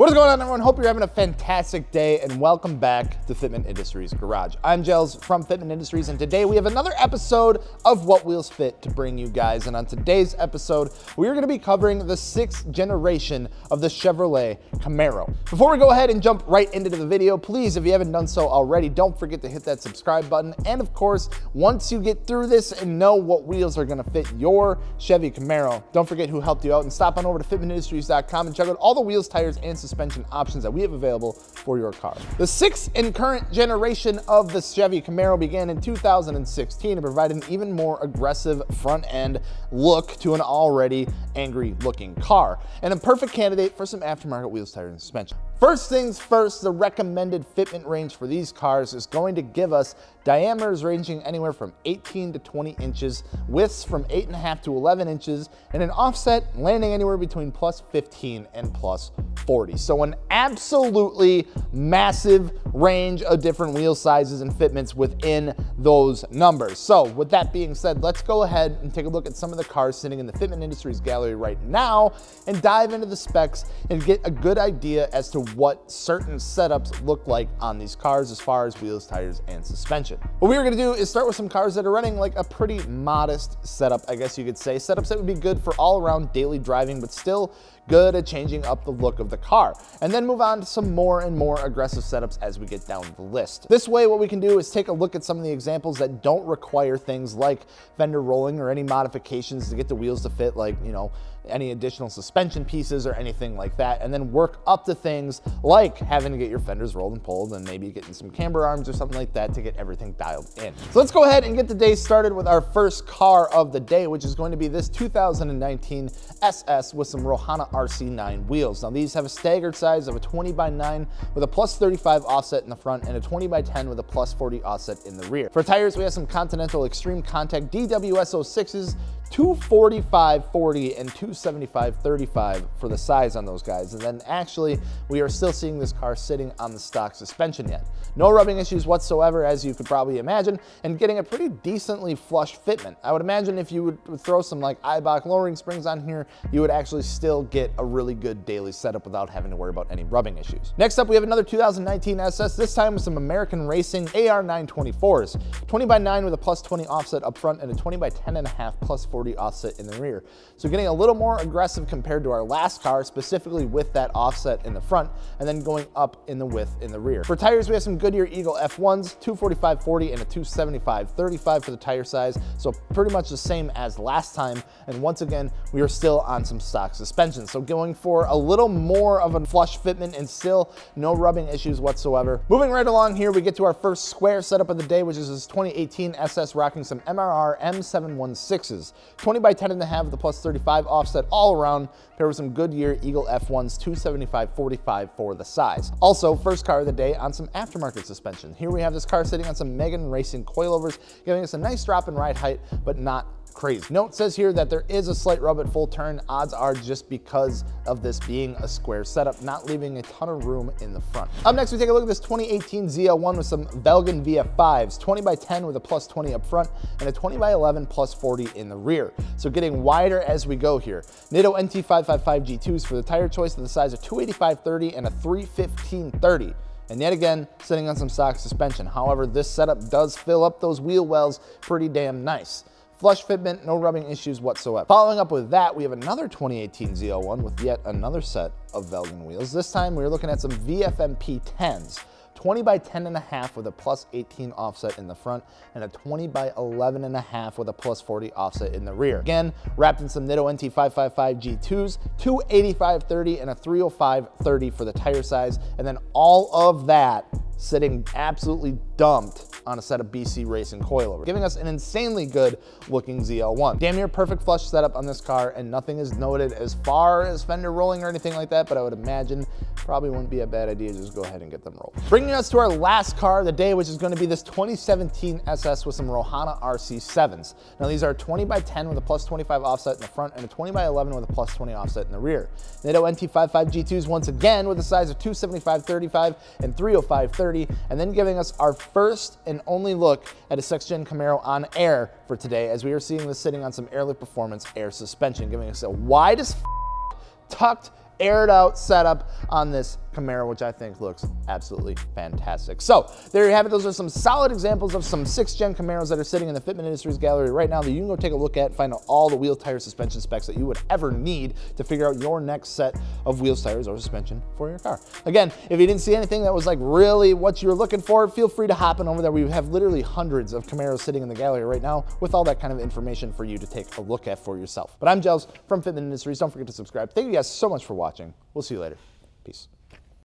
What is going on, everyone? Hope you're having a fantastic day and welcome back to Fitment Industries Garage. I'm Gels from Fitment Industries, and today we have another episode of What Wheels Fit to bring you guys. And on today's episode, we are going to be covering the 6th generation of the Chevrolet Camaro. Before we go ahead and jump right into the video, please, if you haven't done so already, don't forget to hit that subscribe button. And of course, once you get through this and know what wheels are going to fit your Chevy Camaro, don't forget who helped you out and stop on over to fitmentindustries.com and check out all the wheels, tires, and suspension options that we have available for your car. The 6th and current generation of the Chevy Camaro began in 2016 to provide an even more aggressive front end look to an already angry looking car, and a perfect candidate for some aftermarket wheels, tires, and suspension. First things first, the recommended fitment range for these cars is going to give us diameters ranging anywhere from 18 to 20 inches, widths from 8.5 to 11 inches, and an offset landing anywhere between plus 15 and plus 40. So an absolutely massive range of different wheel sizes and fitments within those numbers. So with that being said, let's go ahead and take a look at some of the cars sitting in the Fitment Industries gallery right now and dive into the specs and get a good idea as to what certain setups look like on these cars as far as wheels, tires, and suspension. What we're gonna do is start with some cars that are running like a pretty modest setup, I guess you could say. Setups that would be good for all around daily driving, but still good at changing up the look of the car, and then move on to some more and more aggressive setups as we get down the list. This way, what we can do is take a look at some of the examples that don't require things like fender rolling or any modifications to get the wheels to fit, like, you know, any additional suspension pieces or anything like that, and then work up to things like having to get your fenders rolled and pulled and maybe getting some camber arms or something like that to get everything dialed in. So let's go ahead and get the day started with our first car of the day, which is going to be this 2019 SS with some Rohana RC7 wheels. Now these have a staggered size of a 20x9 with a plus 35 offset in the front and a 20x10 with a plus 40 offset in the rear. For tires, we have some Continental Extreme Contact DWS06s, 245/40 and 275/35 for the size on those guys. And then actually, we are still seeing this car sitting on the stock suspension yet. No rubbing issues whatsoever, as you could probably imagine, and getting a pretty decently flush fitment. I would imagine if you would throw some like Eibach lowering springs on here, you would actually still get a really good daily setup without having to worry about any rubbing issues. Next up, we have another 2019 SS, this time with some American Racing AR924s, 20x9 with a plus 20 offset up front and a 20x10.5 plus 40 offset in the rear. So getting a little more aggressive compared to our last car, specifically with that offset in the front and then going up in the width in the rear. For tires, we have some Goodyear Eagle F1s, 245/40 and a 275/35 for the tire size. So pretty much the same as last time. And once again, we are still on some stock suspension. So going for a little more of a flush fitment and still no rubbing issues whatsoever. Moving right along here, we get to our first square setup of the day, which is this 2018 SS rocking some MRR M716s. 20x10.5 with a plus 35 offset all around, paired with some Goodyear Eagle F1s, 275/45 for the size. Also, first car of the day on some aftermarket suspension. Here we have this car sitting on some Megan Racing coilovers, giving us a nice drop in ride height, but not crazy. Note says here that there is a slight rub at full turn. Odds are just because of this being a square setup, not leaving a ton of room in the front. Up next, we take a look at this 2018 ZL1 with some Belgian VF5s, 20x10 with a plus 20 up front and a 20x11 plus 40 in the rear. So getting wider as we go here. Nitto NT555 G2s for the tire choice of the size of 285/30 and a 315/30. And yet again, sitting on some stock suspension. However, this setup does fill up those wheel wells pretty damn nice. Flush fitment, no rubbing issues whatsoever. Following up with that, we have another 2018 ZL1 with yet another set of Belgian wheels. This time we're looking at some VFMP 10s. 20x10.5 with a plus 18 offset in the front and a 20x11.5 with a plus 40 offset in the rear. Again, wrapped in some Nitto NT555 G2s, 285/30 and a 305/30 for the tire size, and then all of that sitting absolutely dumped on a set of BC Racing coilovers, giving us an insanely good looking ZL1. Damn near perfect flush setup on this car, and nothing is noted as far as fender rolling or anything like that, but I would imagine probably wouldn't be a bad idea to just go ahead and get them rolled. Bringing us to our last car of the day, which is going to be this 2017 SS with some Rohana RC7s. Now these are 20x10 with a plus 25 offset in the front and a 20x11 with a plus 20 offset in the rear. Nitto NT55 G2s once again with a size of 275/35 and 305/30, and then giving us our first and only look at a 6th Gen Camaro on air for today, as we are seeing this sitting on some Airlift Performance air suspension, giving us a wide as tucked aired out setup on this Camaro, which I think looks absolutely fantastic. So there you have it. Those are some solid examples of some 6th gen Camaros that are sitting in the Fitment Industries gallery right now that you can go take a look at, find out all the wheel, tire, suspension specs that you would ever need to figure out your next set of wheels, tires, or suspension for your car. Again, if you didn't see anything that was like really what you're looking for, feel free to hop in over there. We have literally hundreds of Camaros sitting in the gallery right now with all that kind of information for you to take a look at for yourself. But I'm Gels from Fitment Industries. Don't forget to subscribe. Thank you guys so much for watching. We'll see you later. Peace.